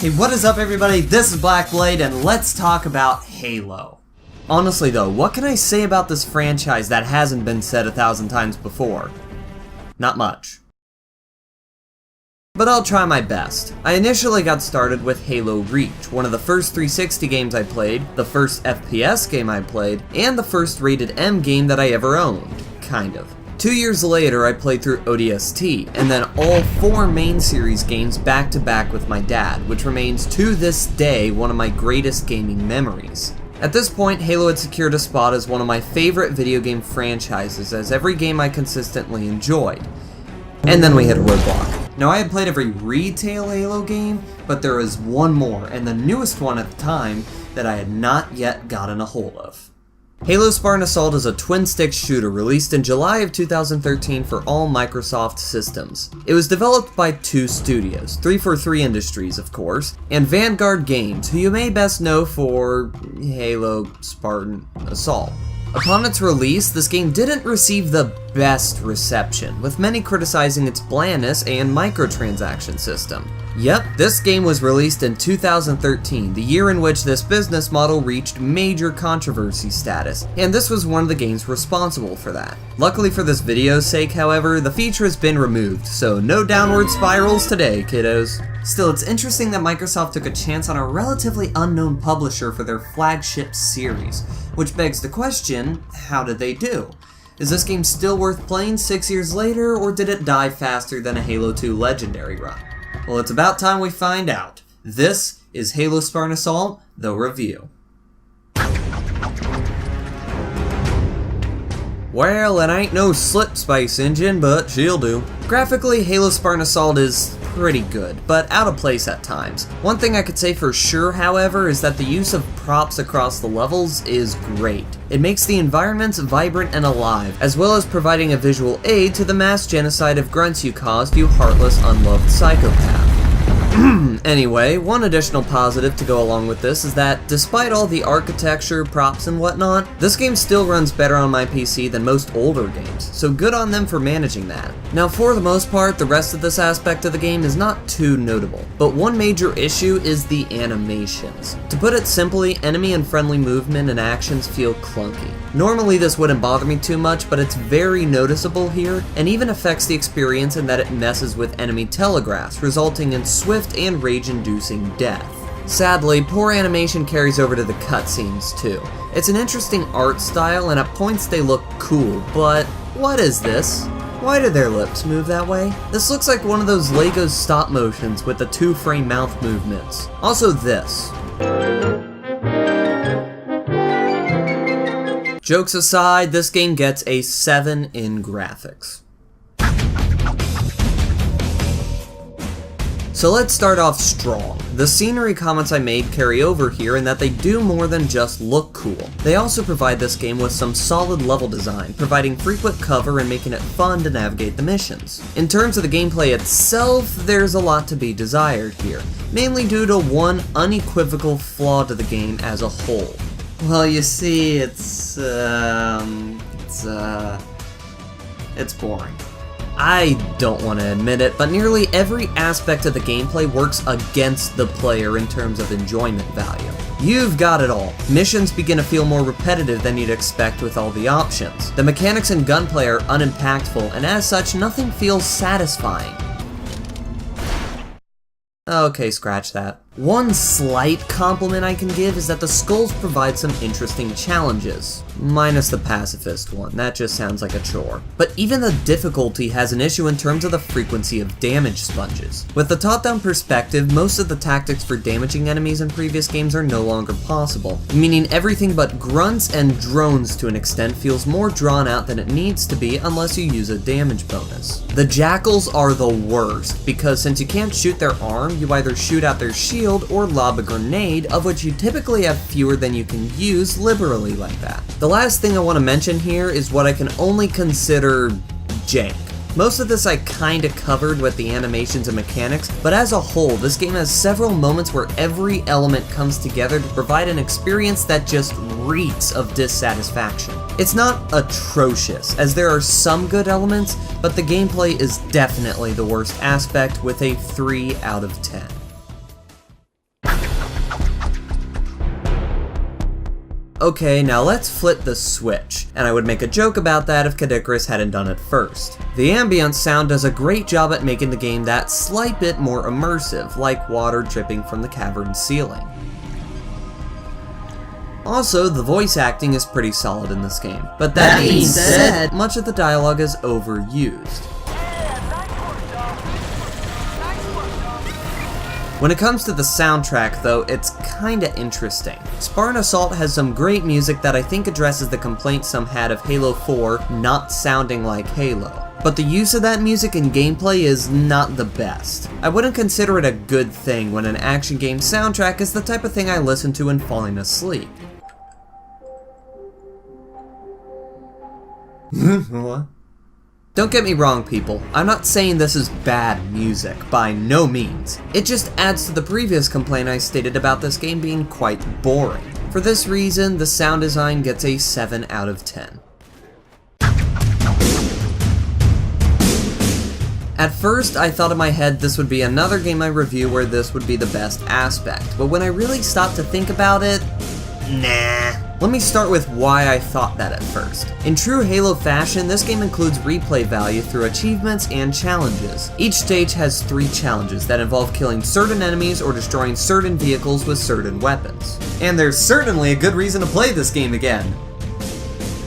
Hey, what is up everybody? This is Blackblade and let's talk about Halo. Honestly though, what can I say about this franchise that hasn't been said 1,000 times before? Not much. But I'll try my best. I initially got started with Halo Reach, one of the first 360 games I played, the first FPS game I played, and the first rated M game that I ever owned. Kind of. 2 years later, I played through ODST, and then all 4 main series games back to back with my dad, which remains to this day one of my greatest gaming memories. At this point, Halo had secured a spot as one of my favorite video game franchises, as every game I consistently enjoyed. And then we hit a roadblock. Now I had played every retail Halo game, but there is one more, and the newest one at the time, that I had not yet gotten a hold of. Halo Spartan Assault is a twin-stick shooter released in July of 2013 for all Microsoft systems. It was developed by 2 studios, 343 Industries of course, and Vanguard Games, who you may best know for Halo Spartan Assault. Upon its release, this game didn't receive the best reception, with many criticizing its blandness and microtransaction system. Yep, this game was released in 2013, the year in which this business model reached major controversy status, and this was one of the games responsible for that. Luckily for this video's sake, however, the feature has been removed, so no downward spirals today, kiddos. Still, it's interesting that Microsoft took a chance on a relatively unknown publisher for their flagship series, which begs the question, how did they do? Is this game still worth playing 6 years later, or did it die faster than a Halo 2 Legendary run? Well, it's about time we find out. This is Halo Spartan Assault, the review. Well, it ain't no slip space engine, but she'll do. Graphically, Halo Spartan Assault is pretty good, but out of place at times. One thing I could say for sure, however, is that the use of props across the levels is great. It makes the environments vibrant and alive, as well as providing a visual aid to the mass genocide of grunts you caused, you heartless, unloved psychopath. Anyway, one additional positive to go along with this is that, despite all the architecture, props, and whatnot, this game still runs better on my PC than most older games, so good on them for managing that. Now, for the most part, the rest of this aspect of the game is not too notable, but one major issue is the animations. To put it simply, enemy and friendly movement and actions feel clunky. Normally this wouldn't bother me too much, but it's very noticeable here, and even affects the experience in that it messes with enemy telegraphs, resulting in swift and rage-inducing death. Sadly, poor animation carries over to the cutscenes too. It's an interesting art style, and at points they look cool, but what is this? Why do their lips move that way? This looks like one of those Lego stop motions with the 2-frame mouth movements. Also this. Jokes aside, this game gets a 7 in graphics. So let's start off strong. The scenery comments I made carry over here in that they do more than just look cool. They also provide this game with some solid level design, providing frequent cover and making it fun to navigate the missions. In terms of the gameplay itself, there's a lot to be desired here, mainly due to one unequivocal flaw to the game as a whole. Well, you see, it's boring. I don't want to admit it, but nearly every aspect of the gameplay works against the player in terms of enjoyment value. You've got it all. Missions begin to feel more repetitive than you'd expect with all the options. The mechanics in gunplay are unimpactful, and as such, nothing feels satisfying. Okay, scratch that. One slight compliment I can give is that the skulls provide some interesting challenges. Minus the pacifist one, that just sounds like a chore. But even the difficulty has an issue in terms of the frequency of damage sponges. With the top-down perspective, most of the tactics for damaging enemies in previous games are no longer possible, meaning everything but grunts and drones to an extent feels more drawn out than it needs to be unless you use a damage bonus. The jackals are the worst, because since you can't shoot their arm, you either shoot out their shield or lob a grenade, of which you typically have fewer than you can use liberally like that. The last thing I want to mention here is what I can only consider jank. Most of this I kinda covered with the animations and mechanics, but as a whole, this game has several moments where every element comes together to provide an experience that just reeks of dissatisfaction. It's not atrocious, as there are some good elements, but the gameplay is definitely the worst aspect with a 3 out of 10. Okay, now let's flip the switch, and I would make a joke about that if Kadikarus hadn't done it first. The ambience sound does a great job at making the game that slight bit more immersive, like water dripping from the cavern ceiling. Also, the voice acting is pretty solid in this game, but that being said, much of the dialogue is overused. When it comes to the soundtrack though, it's kinda interesting. Spartan Assault has some great music that I think addresses the complaints some had of Halo 4 not sounding like Halo. But the use of that music in gameplay is not the best. I wouldn't consider it a good thing when an action game soundtrack is the type of thing I listen to when falling asleep. What? Don't get me wrong, people, I'm not saying this is bad music, by no means. It just adds to the previous complaint I stated about this game being quite boring. For this reason, the sound design gets a 7 out of 10. At first, I thought in my head this would be another game I review where this would be the best aspect, but when I really stopped to think about it, nah. Let me start with why I thought that at first. In true Halo fashion, this game includes replay value through achievements and challenges. Each stage has 3 challenges that involve killing certain enemies or destroying certain vehicles with certain weapons. And there's certainly a good reason to play this game again.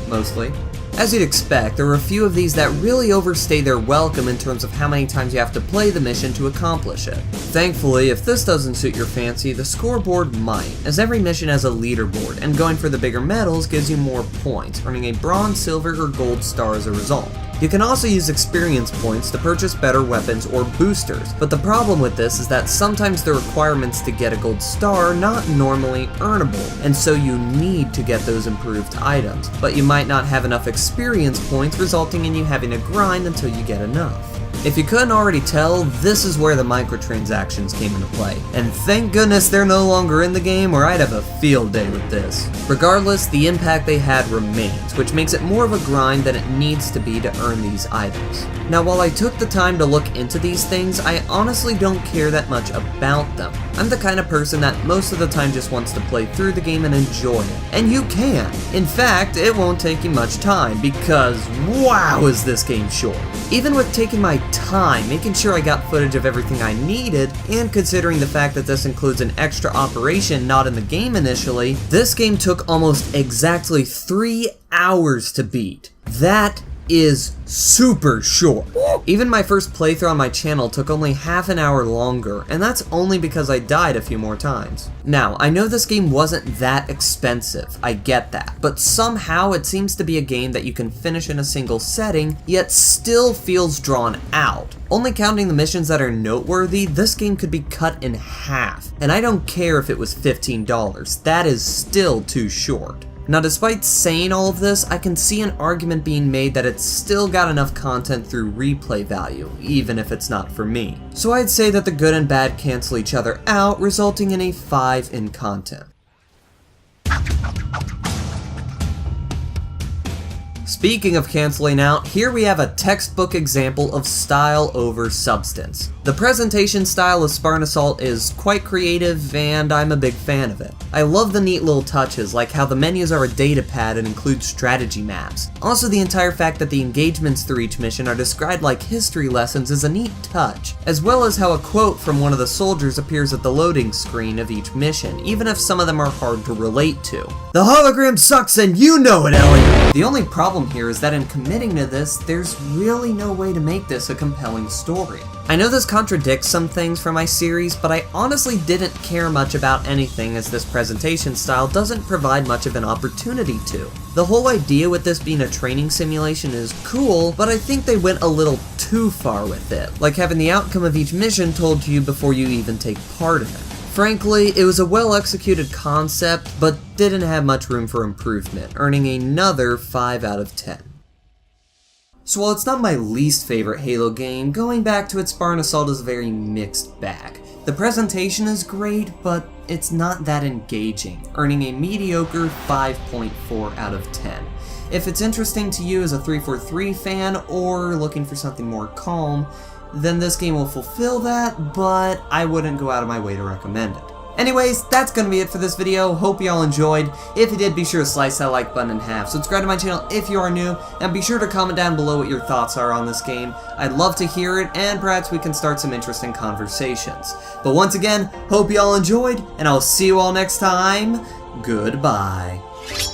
Mostly. As you'd expect, there are a few of these that really overstay their welcome in terms of how many times you have to play the mission to accomplish it. Thankfully, if this doesn't suit your fancy, the scoreboard might, as every mission has a leaderboard, and going for the bigger medals gives you more points, earning a bronze, silver, or gold star as a result. You can also use experience points to purchase better weapons or boosters, but the problem with this is that sometimes the requirements to get a gold star are not normally earnable, and so you need to get those improved items, but you might not have enough experience points, resulting in you having to grind until you get enough. If you couldn't already tell, this is where the microtransactions came into play, and thank goodness they're no longer in the game or I'd have a field day with this. Regardless, the impact they had remains, which makes it more of a grind than it needs to be to earn these items. Now, while I took the time to look into these things, I honestly don't care that much about them. I'm the kind of person that most of the time just wants to play through the game and enjoy it, and you can. In fact, it won't take you much time, because wow is this game short. Even with taking my time, making sure I got footage of everything I needed, and considering the fact that this includes an extra operation not in the game initially, this game took almost exactly 3 hours to beat. That is super short. Even my first playthrough on my channel took only half an hour longer, and that's only because I died a few more times. Now, I know this game wasn't that expensive, I get that, but somehow it seems to be a game that you can finish in a single setting, yet still feels drawn out. Only counting the missions that are noteworthy, this game could be cut in half, and I don't care if it was $15, that is still too short. Now, despite saying all of this, I can see an argument being made that it's still got enough content through replay value, even if it's not for me. So I'd say that the good and bad cancel each other out, resulting in a 5 in content. Speaking of canceling out, here we have a textbook example of style over substance. The presentation style of Spartan Assault is quite creative, and I'm a big fan of it. I love the neat little touches, like how the menus are a data pad and include strategy maps. Also, the entire fact that the engagements through each mission are described like history lessons is a neat touch, as well as how a quote from one of the soldiers appears at the loading screen of each mission, even if some of them are hard to relate to. The hologram sucks and you know it, Ellie! The only problem here is that in committing to this, there's really no way to make this a compelling story. I know this contradicts some things from my series, but I honestly didn't care much about anything as this presentation style doesn't provide much of an opportunity to. The whole idea with this being a training simulation is cool, but I think they went a little too far with it, like having the outcome of each mission told to you before you even take part in it. Frankly, it was a well-executed concept, but didn't have much room for improvement, earning another 5 out of 10. So while it's not my least favorite Halo game, going back to it, Spartan Assault is a very mixed bag. The presentation is great, but it's not that engaging, earning a mediocre 5.4 out of 10. If it's interesting to you as a 343 fan, or looking for something more calm, then this game will fulfill that, but I wouldn't go out of my way to recommend it. Anyways, that's gonna be it for this video. Hope you all enjoyed. If you did, be sure to slice that like button in half. Subscribe to my channel if you are new, and be sure to comment down below what your thoughts are on this game. I'd love to hear it, and perhaps we can start some interesting conversations. But once again, hope you all enjoyed, and I'll see you all next time. Goodbye.